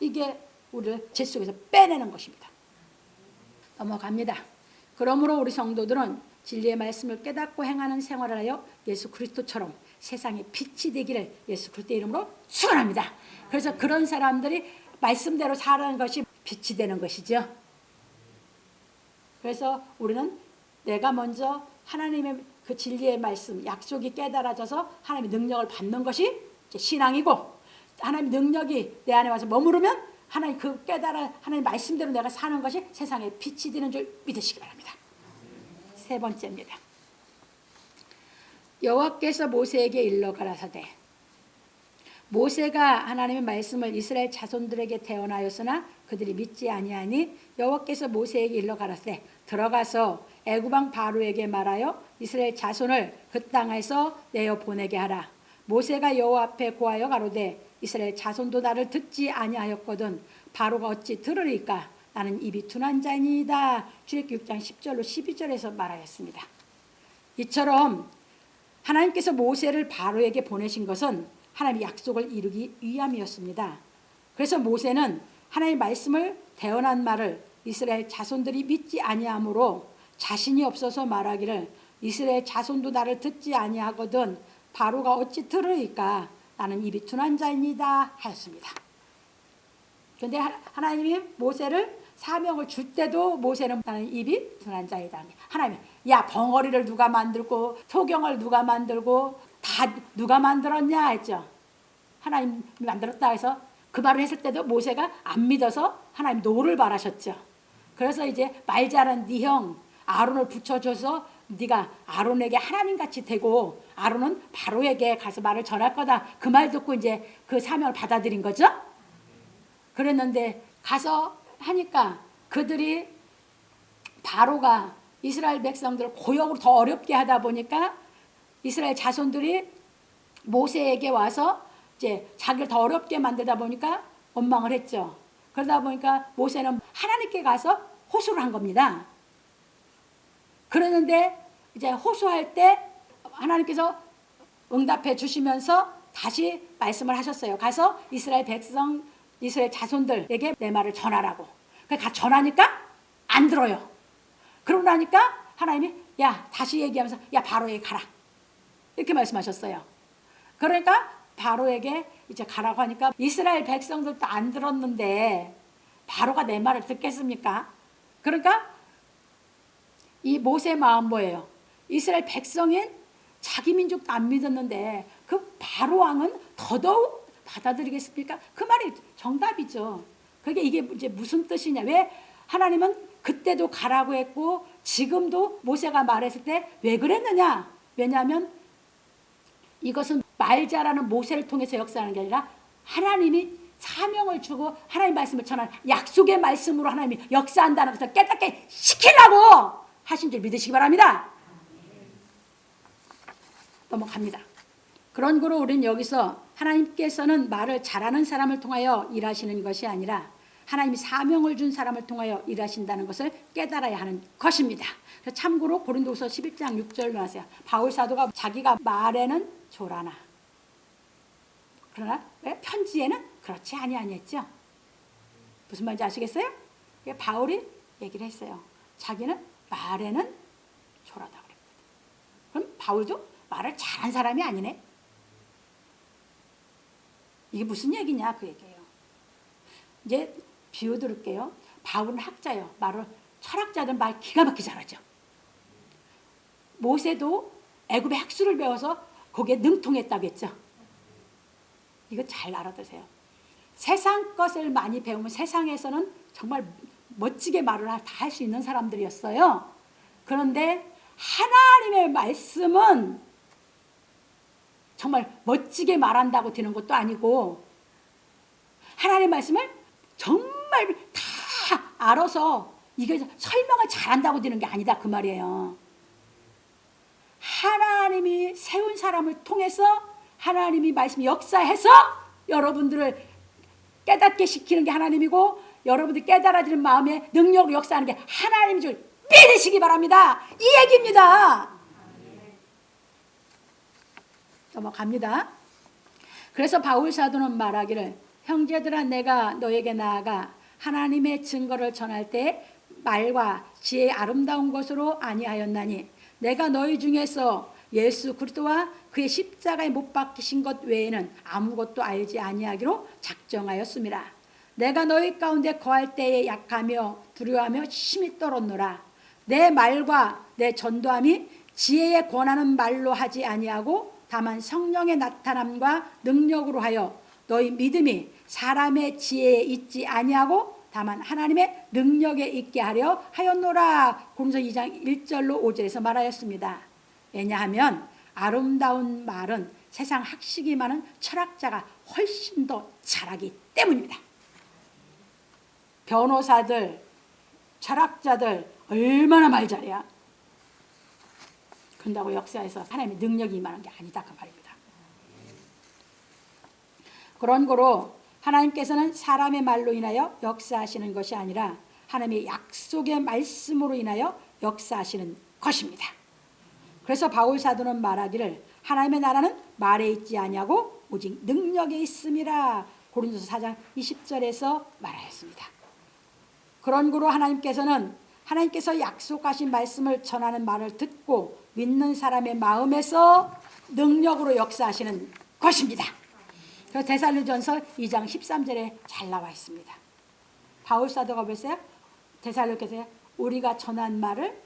이게 우리를 죄 속에서 빼내는 것입니다. 넘어갑니다. 그러므로 우리 성도들은 진리의 말씀을 깨닫고 행하는 생활을 하여 예수 그리스도처럼 세상에 빛이 되기를 예수 그리스도의 이름으로 축원합니다. 그래서 그런 사람들이 말씀대로 살아가는 것이 빛이 되는 것이죠. 그래서 우리는 내가 먼저 하나님의 그 진리의 말씀, 약속이 깨달아져서 하나님의 능력을 받는 것이 신앙이고 하나님의 능력이 내 안에 와서 머무르면 하나님 그 깨달아 하나님 말씀대로 내가 사는 것이 세상에 빛이 되는 줄 믿으시기 바랍니다. 세 번째입니다. 여호와께서 모세에게 일러 가라사대 모세가 하나님의 말씀을 이스라엘 자손들에게 대언하였으나 그들이 믿지 아니하니 여호와께서 모세에게 일러 가라사대 들어가서 애굽 왕 바로에게 말하여 이스라엘 자손을 그 땅에서 내어 보내게 하라. 모세가 여호와 앞에 고하여 가로되 이스라엘 자손도 나를 듣지 아니하였거든 바로가 어찌 들으리까 나는 입이 둔한 자이니이다. 출애굽기 6장 10절로 12절에서 말하였습니다. 이처럼 하나님께서 모세를 바로에게 보내신 것은 하나님의 약속을 이루기 위함이었습니다. 그래서 모세는 하나님의 말씀을 대언한 말을 이스라엘 자손들이 믿지 아니하므로 자신이 없어서 말하기를 이스라엘 자손도 나를 듣지 아니하거든 바로가 어찌 들으리까 나는 입이 둔한 자이니이다 하였습니다. 그런데 하나님이 모세를 사명을 줄 때도 모세는 나는 입이 둔한 자이다. 하나님이 야 벙어리를 누가 만들고 소경을 누가 만들고 다 누가 만들었냐 했죠. 하나님이 만들었다 해서 그 말을 했을 때도 모세가 안 믿어서 하나님 노를 바라셨죠. 그래서 이제 말 잘한 네 형 아론을 붙여줘서 네가 아론에게 하나님같이 되고 아론은 바로에게 가서 말을 전할 거다. 그 말 듣고 이제 그 사명을 받아들인 거죠. 그랬는데 가서 하니까 그들이 바로가 이스라엘 백성들을 고역으로 더 어렵게 하다 보니까 이스라엘 자손들이 모세에게 와서 이제 자기를 더 어렵게 만들다 보니까 원망을 했죠. 그러다 보니까 모세는 하나님께 가서 호소를 한 겁니다. 그러는데 이제 호소할 때 하나님께서 응답해 주시면서 다시 말씀을 하셨어요. 가서 이스라엘 백성, 이스라엘 자손들에게 내 말을 전하라고. 그러니까 전하니까 안 들어요. 그러고 나니까 하나님이 야 다시 얘기하면서 야 바로에게 가라. 이렇게 말씀하셨어요. 그러니까 바로에게 이제 가라고 하니까 이스라엘 백성들도 안 들었는데 바로가 내 말을 듣겠습니까? 그러니까 이 모세의 마음 뭐예요? 이스라엘 백성인 자기 민족도 안 믿었는데 그 바로 왕은 더더욱 받아들이겠습니까? 그 말이 정답이죠. 그게 이게 이제 무슨 뜻이냐? 왜 하나님은 그때도 가라고 했고 지금도 모세가 말했을 때 왜 그랬느냐? 왜냐하면 이것은 말 잘하는 모세를 통해서 역사하는 게 아니라 하나님이 사명을 주고 하나님 말씀을 전하는 약속의 말씀으로 하나님이 역사한다는 것을 깨닫게 시키려고 하신 줄 믿으시기 바랍니다. 넘어갑니다. 그런 거로 우리는 여기서 하나님께서는 말을 잘하는 사람을 통하여 일하시는 것이 아니라 하나님이 사명을 준 사람을 통하여 일하신다는 것을 깨달아야 하는 것입니다. 참고로 고린도후서 11장 6절로 하세요. 바울 사도가 자기가 말에는 조라나 그러나 왜? 편지에는 그렇지 아니했죠. 무슨 말인지 아시겠어요? 바울이 얘기를 했어요. 자기는 말에는 조라다 그랬거든. 그럼 바울도 말을 잘한 사람이 아니네. 이게 무슨 얘기냐 그 얘기예요. 이제 비유 들을게요. 바울은 학자예요. 말을 철학자들 말 기가 막히게 잘하죠. 모세도 애굽의 학술을 배워서 거기에 능통했다고 했죠. 이거 잘 알아두세요. 세상 것을 많이 배우면 세상에서는 정말 멋지게 말을 다 할 수 있는 사람들이었어요. 그런데 하나님의 말씀은 정말 멋지게 말한다고 되는 것도 아니고 하나님의 말씀을 정말 다 알아서 이게 설명을 잘한다고 되는 게 아니다 그 말이에요. 하나님이 세운 사람을 통해서 하나님이 말씀 역사해서 여러분들을 깨닫게 시키는 게 하나님이고 여러분들이 깨달아지는 마음에 능력으로 역사하는 게 하나님인 줄 믿으시기 바랍니다. 이 얘기입니다. 넘어갑니다. 그래서 바울 사도는 말하기를 형제들아 내가 너에게 나아가 하나님의 증거를 전할 때 말과 지혜의 아름다운 것으로 아니하였나니 내가 너희 중에서 예수 그리스도와 그의 십자가에 못 박히신 것 외에는 아무것도 알지 아니하기로 작정하였음이라. 내가 너희 가운데 거할 때에 약하며 두려워하며 심히 떨었노라. 내 말과 내 전도함이 지혜에 권하는 말로 하지 아니하고 다만 성령의 나타남과 능력으로 하여 너희 믿음이 사람의 지혜에 있지 아니하고 다만 하나님의 능력에 있게 하려 하였노라. 고린도서 2장 1절로 5절에서 말하였습니다. 왜냐하면 아름다운 말은 세상 학식이 많은 철학자가 훨씬 더 잘하기 때문입니다. 변호사들, 철학자들 얼마나 말 잘해야. 그런다고 역사에서 하나님의 능력이 임하는 게 아니다 그 말입니다. 그런 거로 하나님께서는 사람의 말로 인하여 역사하시는 것이 아니라 하나님의 약속의 말씀으로 인하여 역사하시는 것입니다. 그래서 바울 사도는 말하기를 하나님의 나라는 말에 있지 아니하고 오직 능력에 있음이라. 고린도서 4장 20절에서 말하였습니다. 그런 거로 하나님께서 약속하신 말씀을 전하는 말을 듣고 믿는 사람의 마음에서 능력으로 역사하시는 것입니다. 그래서 데살로니가전서 2장 13절에 잘 나와 있습니다. 바울 사도가 그랬어요. 데살로니가서에 우리가 전한 말을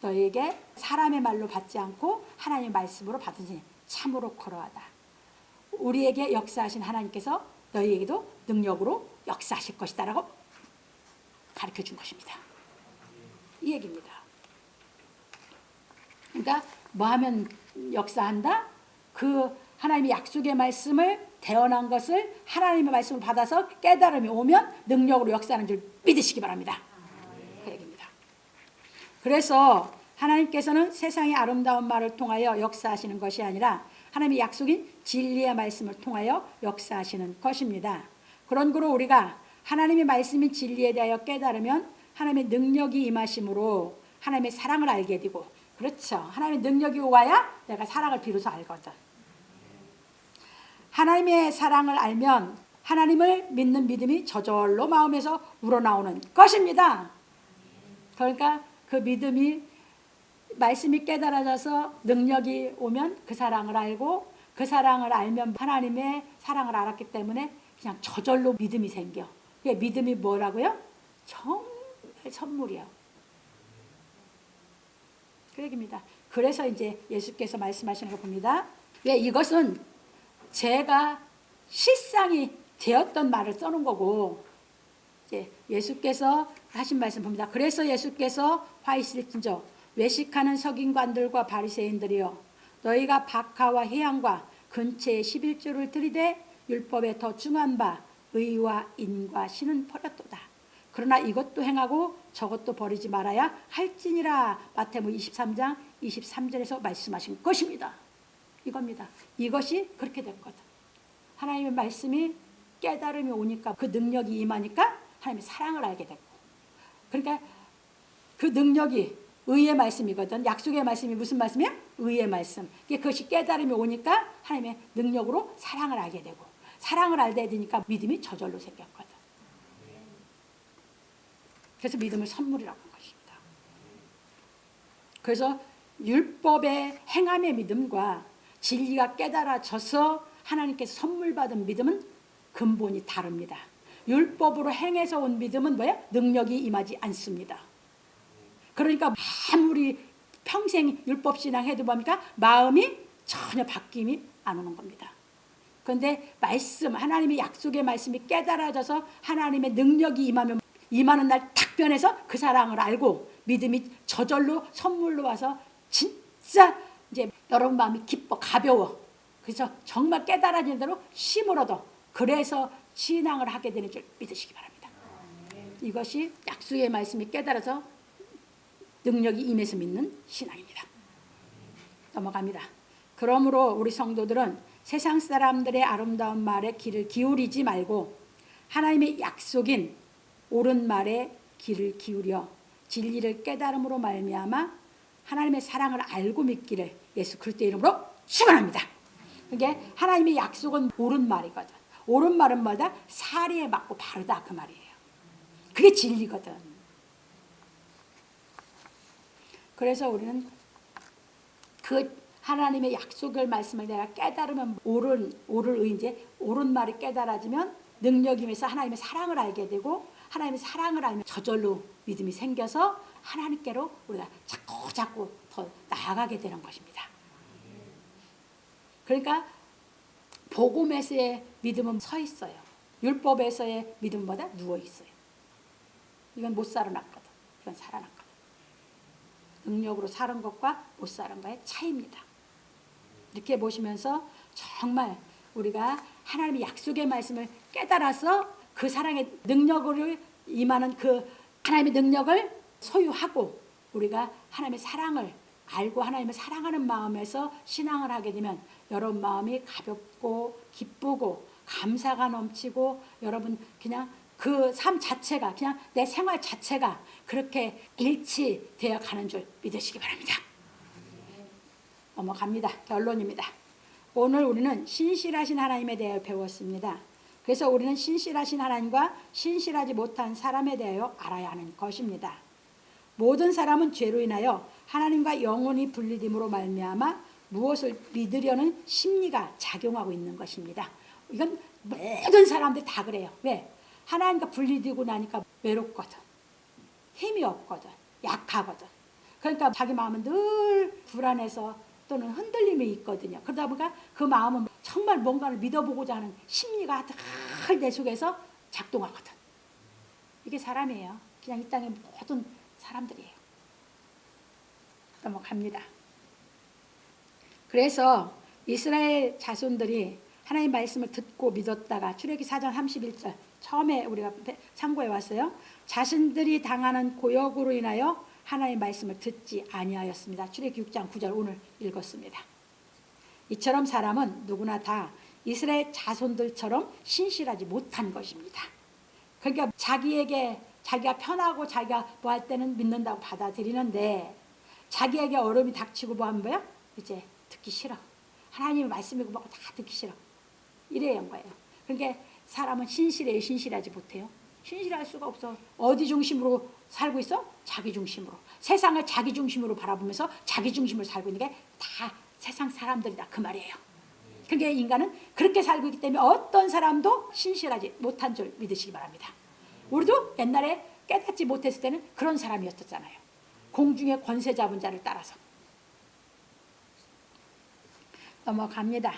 너에게 사람의 말로 받지 않고 하나님의 말씀으로 받으니 참으로 고로하다. 우리에게 역사하신 하나님께서 너희에게도 능력으로 역사하실 것이다 라고 가르쳐준 것입니다. 이 얘기입니다. 그러니까 뭐 하면 역사한다? 그 하나님의 약속의 말씀을 태어난 것을 하나님의 말씀을 받아서 깨달음이 오면 능력으로 역사하는 줄 믿으시기 바랍니다. 그 얘기입니다. 그래서 하나님께서는 세상의 아름다운 말을 통하여 역사하시는 것이 아니라 하나님의 약속인 진리의 말씀을 통하여 역사하시는 것입니다. 그런 거로 우리가 하나님의 말씀인 진리에 대하여 깨달으면 하나님의 능력이 임하심으로 하나님의 사랑을 알게 되고, 그렇죠. 하나님의 능력이 와야 내가 사랑을 비로소 알거든. 하나님의 사랑을 알면 하나님을 믿는 믿음이 저절로 마음에서 우러나오는 것입니다. 그러니까 그 믿음이 말씀이 깨달아져서 능력이 오면 그 사랑을 알고, 그 사랑을 알면 하나님의 사랑을 알았기 때문에 그냥 저절로 믿음이 생겨. 그게 믿음이 뭐라고요? 정말 선물이요. 그 얘기입니다. 그래서 이제 예수께서 말씀하시는 거 봅니다. 왜 이것은 제가 실상이 되었던 말을 써놓은 거고, 이제 예수께서 하신 말씀 봅니다. 그래서 예수께서 화 있을진저 외식하는 서기관들과 바리새인들이여, 너희가 박하와 해양과 근처에 11조를 들이되 율법에 더 중한 바 의와 인과 신은 버렸도다. 그러나 이것도 행하고 저것도 버리지 말아야 할지니라. 마태복음 23장 23절에서 말씀하신 것입니다. 이겁니다. 이것이 그렇게 된 거다. 하나님의 말씀이 깨달음이 오니까, 그 능력이 임하니까 하나님의 사랑을 알게 됐고, 그러니까 그 능력이 의의 말씀이거든. 약속의 말씀이 무슨 말씀이야? 의의 말씀. 그것이 깨달음이 오니까 하나님의 능력으로 사랑을 알게 되고, 사랑을 알게 되니까 믿음이 저절로 생겼거든. 그래서 믿음을 선물이라고 한 것입니다. 그래서 율법의 행함의 믿음과 진리가 깨달아져서 하나님께서 선물 받은 믿음은 근본이 다릅니다. 율법으로 행해서 온 믿음은 뭐야? 능력이 임하지 않습니다. 그러니까 아무리 평생 율법 신앙해도 뭡니까? 마음이 전혀 바뀜이 안 오는 겁니다. 그런데 말씀, 하나님의 약속의 말씀이 깨달아져서 하나님의 능력이 임하는 날 탁 변해서 그 사랑을 알고 믿음이 저절로 선물로 와서 진짜 이제 여러분 마음이 기뻐, 가벼워. 그래서 정말 깨달아지는 대로 힘을 얻어. 그래서 신앙을 하게 되는 줄 믿으시기 바랍니다. 이것이 약속의 말씀이 깨달아서 능력이 임해서 믿는 신앙입니다. 넘어갑니다. 그러므로 우리 성도들은 세상 사람들의 아름다운 말에 귀를 기울이지 말고 하나님의 약속인 옳은 말에 귀를 기울여 진리를 깨달음으로 말미암아 하나님의 사랑을 알고 믿기를 예수 그리스도의 이름으로 축원합니다. 그게 하나님의 약속은 옳은 말이거든. 옳은 말은 뭐다? 사리에 맞고 바르다, 그 말이에요. 그게 진리거든. 그래서 우리는 그 하나님의 약속을 말씀을 내가 깨달으면 옳은 말이 깨달아지면 능력이 임해서 하나님의 사랑을 알게 되고, 하나님의 사랑을 알면 저절로 믿음이 생겨서 하나님께로 우리가 자꾸 더 나아가게 되는 것입니다. 그러니까 복음에서의 믿음은 서 있어요. 율법에서의 믿음보다 누워 있어요. 이건 못 살아났거든. 이건 살아났거든. 능력으로 사는 것과 못 사는 것의 차이입니다. 이렇게 보시면서 정말 우리가 하나님의 약속의 말씀을 깨달아서 그 사랑의 능력으로 임하는 그 하나님의 능력을 소유하고 우리가 하나님의 사랑을 알고 하나님을 사랑하는 마음에서 신앙을 하게 되면 여러분 마음이 가볍고 기쁘고 감사가 넘치고, 여러분 그냥 그 삶 자체가, 그냥 내 생활 자체가 그렇게 일치되어 가는 줄 믿으시기 바랍니다. 넘어갑니다. 결론입니다. 오늘 우리는 신실하신 하나님에 대해 배웠습니다. 그래서 우리는 신실하신 하나님과 신실하지 못한 사람에 대하여 알아야 하는 것입니다. 모든 사람은 죄로 인하여 하나님과 영원히 분리됨으로 말미암아 무엇을 믿으려는 심리가 작용하고 있는 것입니다. 이건 모든 사람들이 다 그래요. 왜? 하나님과 분리되고 나니까 외롭거든. 힘이 없거든. 약하거든. 그러니까 자기 마음은 늘 불안해서 또는 흔들림이 있거든요. 그러다 보니까 그 마음은 정말 뭔가를 믿어보고자 하는 심리가 늘 내 속에서 작동하거든. 이게 사람이에요. 그냥 이 땅의 모든 사람들이에요. 넘어갑니다. 그래서 이스라엘 자손들이 하나님 말씀을 듣고 믿었다가 출애기 4장 31절 처음에 우리가 참고해 왔어요. 자신들이 당하는 고역으로 인하여 하나님의 말씀을 듣지 아니하였습니다. 출애기 6장 9절 오늘 읽었습니다. 이처럼 사람은 누구나 다 이스라엘 자손들처럼 신실하지 못한 것입니다. 그러니까 자기에게 자기가 편하고 자기가 뭐 할 때는 믿는다고 받아들이는데 자기에게 어려움이 닥치고 뭐 하면 뭐야? 이제 듣기 싫어. 하나님의 말씀이고 뭐고 다 듣기 싫어. 이래야 거예요. 그러니까 사람은 신실해요, 신실하지 못해요? 신실할 수가 없어. 어디 중심으로 살고 있어? 자기 중심으로. 세상을 자기 중심으로 바라보면서 자기 중심으로 살고 있는 게 다 세상 사람들이다 그 말이에요. 그러니까 인간은 그렇게 살고 있기 때문에 어떤 사람도 신실하지 못한 줄 믿으시기 바랍니다. 우리도 옛날에 깨닫지 못했을 때는 그런 사람이었잖아요. 공중의 권세 잡은 자를 따라서. 넘어갑니다.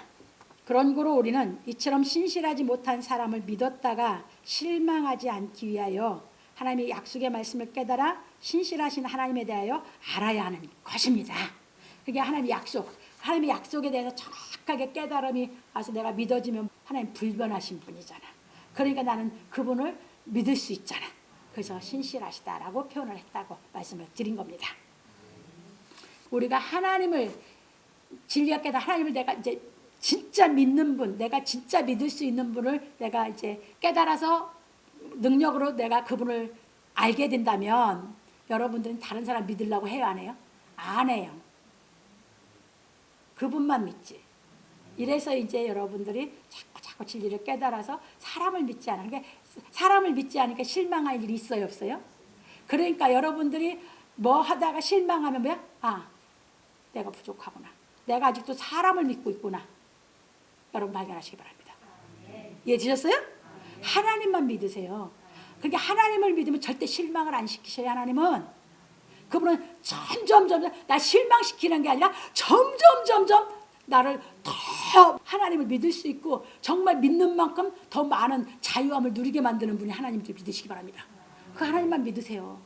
그런 거로 우리는 이처럼 신실하지 못한 사람을 믿었다가 실망하지 않기 위하여 하나님의 약속의 말씀을 깨달아 신실하신 하나님에 대하여 알아야 하는 것입니다. 그게 하나님의 약속에 대해서 정확하게 깨달음이 와서 내가 믿어지면 하나님 불변하신 분이잖아. 그러니까 나는 그분을 믿을 수 있잖아. 그래서 신실하시다라고 표현을 했다고 말씀을 드린 겁니다. 우리가 하나님을 진리가 깨달아 하나님을 내가 이제 진짜 믿는 분, 내가 진짜 믿을 수 있는 분을 내가 이제 깨달아서 능력으로 내가 그분을 알게 된다면 여러분들은 다른 사람 믿으려고 해요, 안 해요? 안 해요. 그분만 믿지. 이래서 이제 여러분들이 자꾸 진리를 깨달아서 사람을 믿지 않아. 그러니까 사람을 믿지 않으니까 실망할 일이 있어요, 없어요? 그러니까 여러분들이 뭐 하다가 실망하면 뭐야? 아, 내가 부족하구나. 내가 아직도 사람을 믿고 있구나. 여러분 발견하시기 바랍니다. 이해되셨어요? 하나님만 믿으세요. 그러니까 하나님을 믿으면 절대 실망을 안 시키셔요. 하나님은. 그분은 점점 나 실망시키는 게 아니라 점점 나를 더 하나님을 믿을 수 있고 정말 믿는 만큼 더 많은 자유함을 누리게 만드는 분이 하나님을 믿으시기 바랍니다. 그 하나님만 믿으세요.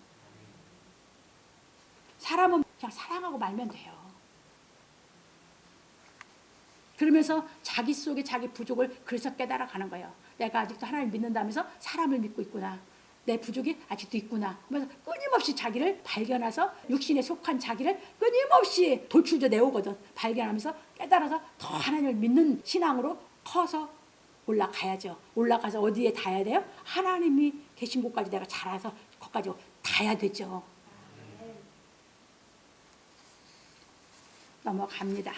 사람은 그냥 사랑하고 말면 돼요. 그러면서 자기 속에 자기 부족을 그래서 깨달아가는 거예요. 내가 아직도 하나님 믿는다면서 사람을 믿고 있구나. 내 부족이 아직도 있구나. 그래서 끊임없이 자기를 발견해서 육신에 속한 자기를 끊임없이 돌출져 내오거든. 발견하면서 깨달아서 더 하나님을 믿는 신앙으로 커서 올라가야죠. 올라가서 어디에 닿아야 돼요? 하나님이 계신 곳까지 내가 자라서 거기까지 닿아야 되죠. 넘어갑니다.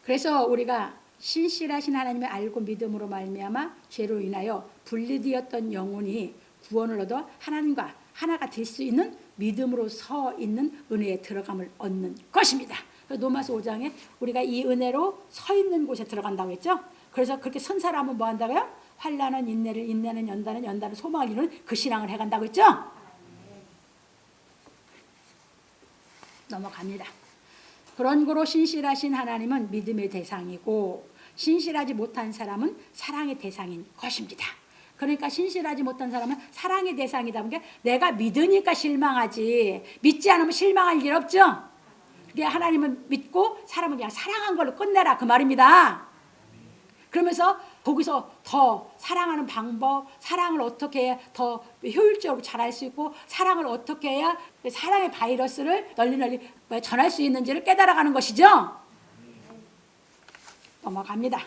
그래서 우리가 신실하신 하나님을 알고 믿음으로 말미암아 죄로 인하여 분리되었던 영혼이 구원을 얻어 하나님과 하나가 될 수 있는 믿음으로 서 있는 은혜에 들어감을 얻는 것입니다. 로마서 5장에 우리가 이 은혜로 서 있는 곳에 들어간다고 했죠. 그래서 그렇게 선 사람은 뭐 한다고요? 환난은 인내를, 인내는 연단은, 연단은 소망을 이루는 그 신앙을 해간다고 했죠. 넘어갑니다. 그런 거로 신실하신 하나님은 믿음의 대상이고 신실하지 못한 사람은 사랑의 대상인 것입니다. 그러니까 신실하지 못한 사람은 사랑의 대상이다 보니까 내가 믿으니까 실망하지 믿지 않으면 실망할 일 없죠. 그게 하나님은 믿고 사람은 그냥 사랑한 걸로 끝내라 그 말입니다. 그러면서 거기서 더 사랑하는 방법, 사랑을 어떻게 해야 더 효율적으로 잘할 수 있고 사랑을 어떻게 해야 사랑의 바이러스를 널리 전할 수 있는지를 깨달아가는 것이죠. 넘어갑니다.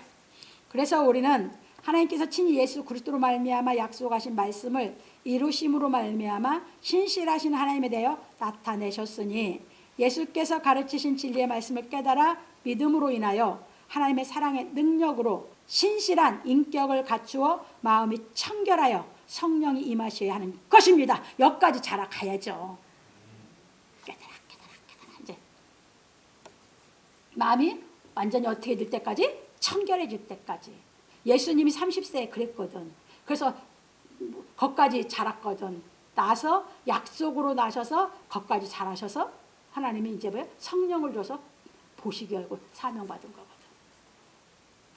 그래서 우리는 하나님께서 친히 예수 그리스도로 말미암아 약속하신 말씀을 이루심으로 말미암아 신실하신 하나님에 대하여 나타내셨으니 예수께서 가르치신 진리의 말씀을 깨달아 믿음으로 인하여 하나님의 사랑의 능력으로 신실한 인격을 갖추어 마음이 청결하여 성령이 임하셔야 하는 것입니다. 여기까지 자라가야죠. 깨달아 이제 마음이 완전히 어떻게 될 때까지? 청결해질 때까지. 예수님이 30세에 그랬거든. 그래서 거기까지 자랐거든. 나서 약속으로 나셔서 거기까지 자라셔서 하나님이 이제 뭐야? 성령을 줘서 보시기 열고 사명받은 거거든.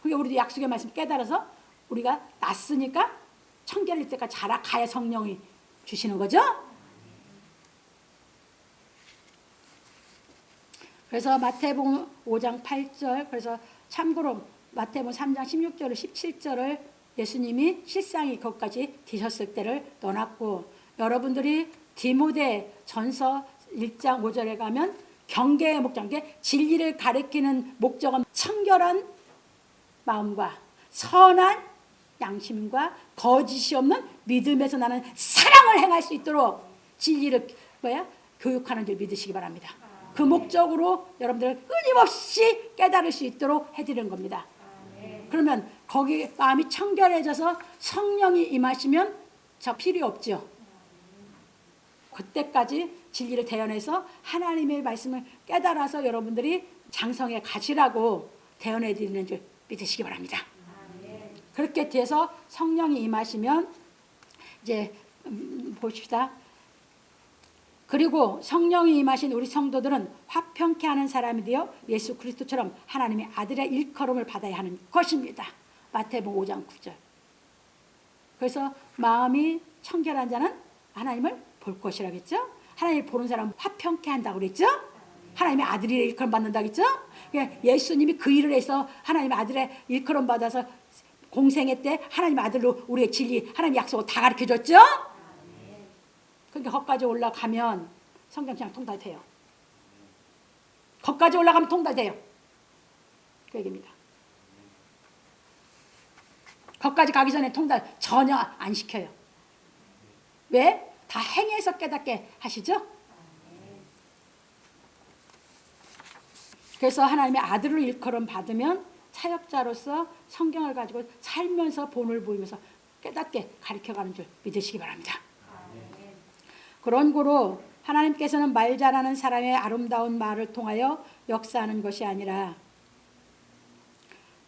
그게 우리도 약속의 말씀 깨달아서 우리가 났으니까 청결일 때까지 자라가야 성령이 주시는 거죠. 그래서 마태복음 5장 8절 그래서 참고로 마태복음 3장 16절을 17절을 예수님이 실상이 거기까지 되셨을 때를 떠났고 여러분들이 디모데 전서 1장 5절에 가면 경계의 목적, 진리를 가리키는 목적은 청결한 마음과 선한 양심과 거짓이 없는 믿음에서 나는 사랑을 행할 수 있도록 진리를 교육하는 줄 믿으시기 바랍니다. 그 목적으로 여러분들 끊임없이 깨달을 수 있도록 해드리는 겁니다. 그러면 거기 마음이 청결해져서 성령이 임하시면 저 필요 없죠. 그때까지 진리를 대언해서 하나님의 말씀을 깨달아서 여러분들이 장성에 가시라고 대언해 드리는 줄 믿으시기 바랍니다. 그렇게 돼서 성령이 임하시면 이제 봅시다. 그리고 성령이 임하신 우리 성도들은 화평케 하는 사람이 되어 예수 그리스도처럼 하나님의 아들의 일컬음을 받아야 하는 것입니다. 마태복음 5장 9절. 그래서 마음이 청결한 자는 하나님을 볼 것이라고 했죠. 하나님을 보는 사람은 화평케 한다고 그랬죠. 하나님의 아들의 일컬음 받는다고 했죠. 예수님이 그 일을 해서 하나님의 아들의 일컬음 받아서 공생애 때 하나님의 아들로 우리의 진리, 하나님의 약속을 다 가르쳐줬죠. 그러니까 거기까지 올라가면 성경 그냥 통달돼요. 거기까지 올라가면 통달돼요. 그 얘기입니다. 거기까지 가기 전에 통달 전혀 안 시켜요. 왜? 다 행해서 깨닫게 하시죠. 그래서 하나님의 아들을 일컬음 받으면 사역자로서 성경을 가지고 살면서 본을 보이면서 깨닫게 가르쳐가는 줄 믿으시기 바랍니다. 그런 고로 하나님께서는 말 잘하는 사람의 아름다운 말을 통하여 역사하는 것이 아니라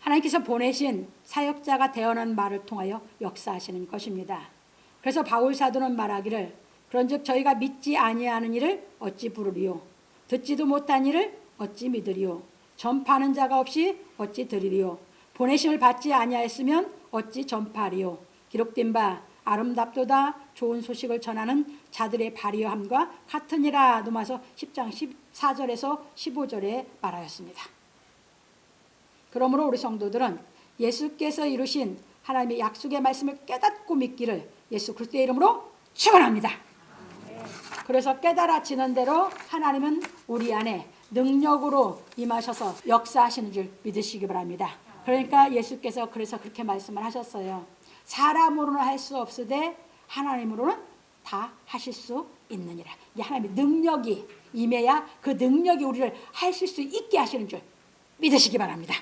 하나님께서 보내신 사역자가 대언한 말을 통하여 역사하시는 것입니다. 그래서 바울 사도는 말하기를 그런즉 저희가 믿지 아니하는 이를 어찌 부르리요 듣지도 못한 이를 어찌 믿으리요 전파하는 자가 없이 어찌 들으리요 보내심을 받지 아니하였으면 어찌 전파하리요 기록된 바 아름답도다 좋은 소식을 전하는 자들의 발휘함과 같으니라. 로마서 10장 14절에서 15절에 말하였습니다. 그러므로 우리 성도들은 예수께서 이루신 하나님의 약속의 말씀을 깨닫고 믿기를 예수 그리스도의 이름으로 축원합니다. 그래서 깨달아지는 대로 하나님은 우리 안에 능력으로 임하셔서 역사하시는 줄 믿으시기 바랍니다. 그러니까 예수께서 그래서 그렇게 말씀을 하셨어요. 사람으로는 할 수 없으되 하나님으로는 다 하실 수 있느니라. 이 하나님의 능력이 임해야 그 능력이 우리를 하실 수 있게 하시는 줄 믿으시기 바랍니다.